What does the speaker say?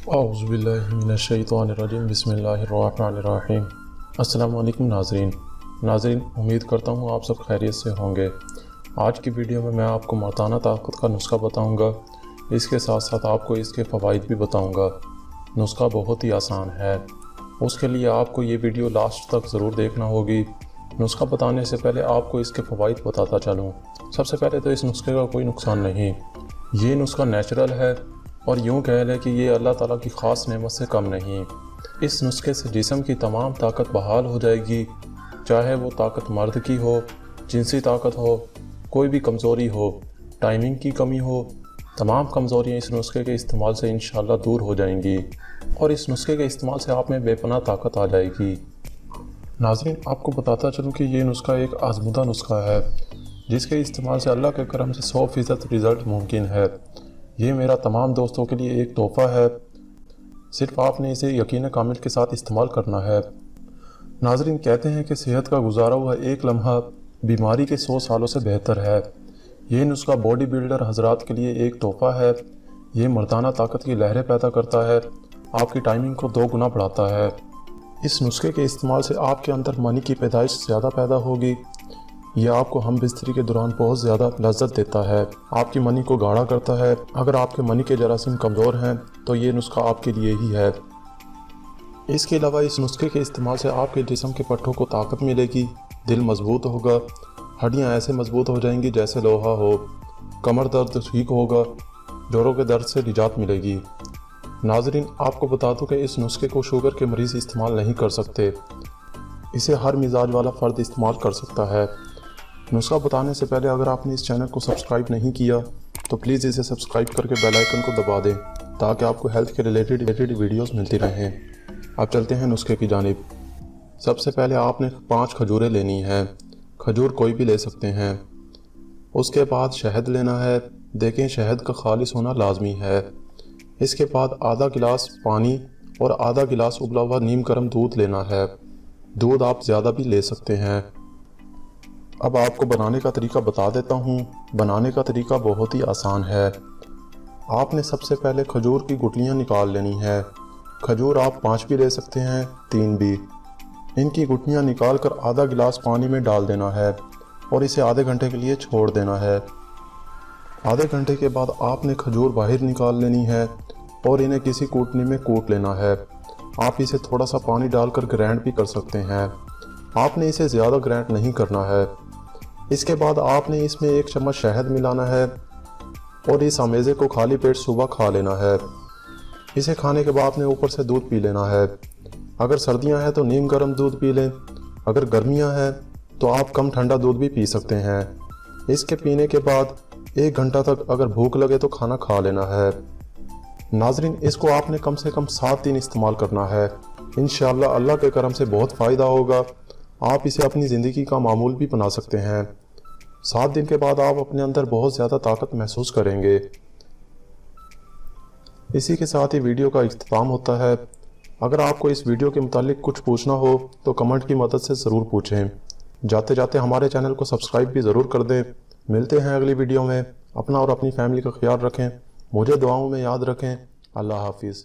औज़ुबिल्लाहिमिनश्शैतानिर्रजीम बिस्मिल्लाहिर्रहमानिर्रहीम। अस्सलाम वालेकुम नाज़रीन, उम्मीद करता हूँ आप सब खैरियत से होंगे। आज की वीडियो में मैं आपको मर्दाना ताकत का नुस्खा बताऊँगा। इसके साथ साथ आपको इसके फ़वाइद भी बताऊँगा। नुस्खा बहुत ही आसान है, उसके लिए आपको ये वीडियो लास्ट तक ज़रूर देखना होगी। नुस्खा बताने से पहले आपको इसके फ़वाइद बताता चलूँ। सबसे पहले तो इस नुस्खे का कोई नुकसान नहीं, ये नुस्खा नेचुरल है और यूँ कह लें कि ये अल्लाह ताला की ख़ास नेमत से कम नहीं। इस नुस्खे से जिस्म की तमाम ताकत बहाल हो जाएगी, चाहे वो ताकत मर्द की हो, जिनसी ताकत हो, कोई भी कमज़ोरी हो, टाइमिंग की कमी हो, तमाम कमज़ोरियाँ इस नुस्खे के इस्तेमाल से इंशाअल्लाह दूर हो जाएंगी और इस नुस्खे के इस्तेमाल से आप में बेपनाह ताकत आ जाएगी। नाज़रीन, आपको बताता चलूँ कि ये नुस्खा एक आज़मूदा नुस्खा है, जिसके इस्तेमाल से अल्लाह के करम से 100% रिज़ल्ट मुमकिन है। ये मेरा तमाम दोस्तों के लिए एक तोहफ़ा है, सिर्फ आपने इसे यकीन कामिल के साथ इस्तेमाल करना है। नाज़रीन, कहते हैं कि सेहत का गुजारा हुआ एक लम्हा बीमारी के 100 सालों से बेहतर है। ये नुस्खा बॉडी बिल्डर हजरात के लिए एक तोहफ़ा है। ये मर्दाना ताकत की लहरें पैदा करता है, आपकी टाइमिंग को 2 गुना बढ़ाता है। इस नुस्खे के इस्तेमाल से आपके अंदर मनी की पैदाइश ज़्यादा पैदा होगी। यह आपको हम बिस्तरी के दौरान बहुत ज़्यादा लज्जत देता है, आपकी मनी को गाढ़ा करता है। अगर आपके मनी के जरासीम कमज़ोर हैं तो ये नुस्खा आपके लिए ही है। इसके अलावा इस नुस्खे के इस्तेमाल से आपके जिस्म के पट्टों को ताकत मिलेगी, दिल मजबूत होगा, हड्डियाँ ऐसे मजबूत हो जाएंगी जैसे लोहा हो, कमर दर्द ठीक होगा, जोड़ों के दर्द से निजात मिलेगी। नाज़रीन, आपको बता दूं कि इस नुस्खे को शुगर के मरीज़ इस्तेमाल नहीं कर सकते, इसे हर मिजाज वाला फ़र्द इस्तेमाल कर सकता है। नुस्खा बताने से पहले अगर आपने इस चैनल को सब्सक्राइब नहीं किया तो प्लीज़ इसे सब्सक्राइब करके बेल आइकन को दबा दें, ताकि आपको हेल्थ के रिलेटेड वीडियोस मिलती रहें। अब चलते हैं नुस्खे की जानिब। सबसे पहले आपने 5 खजूरें लेनी हैं, खजूर कोई भी ले सकते हैं। उसके बाद शहद लेना है, देखें शहद का खालिस होना लाजमी है। इसके बाद आधा गिलास पानी और आधा गिलास उबला हुआ नीम गर्म दूध लेना है। दूध आप ज़्यादा भी ले सकते हैं। अब आपको बनाने का तरीका बता देता हूँ। बनाने का तरीका बहुत ही आसान है। आपने सबसे पहले खजूर की गुठलियाँ निकाल लेनी है। खजूर आप 5 भी ले सकते हैं, 3 भी। इनकी गुठलियाँ निकाल कर आधा गिलास पानी में डाल देना है और इसे आधे घंटे के लिए छोड़ देना है। आधे घंटे के बाद आपने खजूर बाहर निकाल लेनी है और इन्हें किसी कूटनी में कूट लेना है। आप इसे थोड़ा सा पानी डालकर ग्राइंड भी कर सकते हैं। आपने इसे ज़्यादा ग्राइंड नहीं करना है। इसके बाद आपने इसमें 1 चम्मच शहद मिलाना है और इस अमेज़े को खाली पेट सुबह खा लेना है। इसे खाने के बाद आपने ऊपर से दूध पी लेना है। अगर सर्दियां हैं तो नीम गर्म दूध पी लें, अगर गर्मियां हैं तो आप कम ठंडा दूध भी पी सकते हैं। इसके पीने के बाद 1 घंटा तक अगर भूख लगे तो खाना खा लेना है। नाज़रीन, इसको आपने कम से कम 7 दिन इस्तेमाल करना है। इंशाअल्लाह अल्लाह के करम से बहुत फ़ायदा होगा। आप इसे अपनी ज़िंदगी का मामूल भी बना सकते हैं। 7 दिन के बाद आप अपने अंदर बहुत ज़्यादा ताकत महसूस करेंगे। इसी के साथ ही वीडियो का इख्तिताम होता है। अगर आपको इस वीडियो के मुतालिक कुछ पूछना हो तो कमेंट की मदद से ज़रूर पूछें। जाते जाते हमारे चैनल को सब्सक्राइब भी ज़रूर कर दें। मिलते हैं अगली वीडियो में। अपना और अपनी फैमिली का ख्याल रखें, मुझे दुआओं में याद रखें। अल्लाह हाफिज़।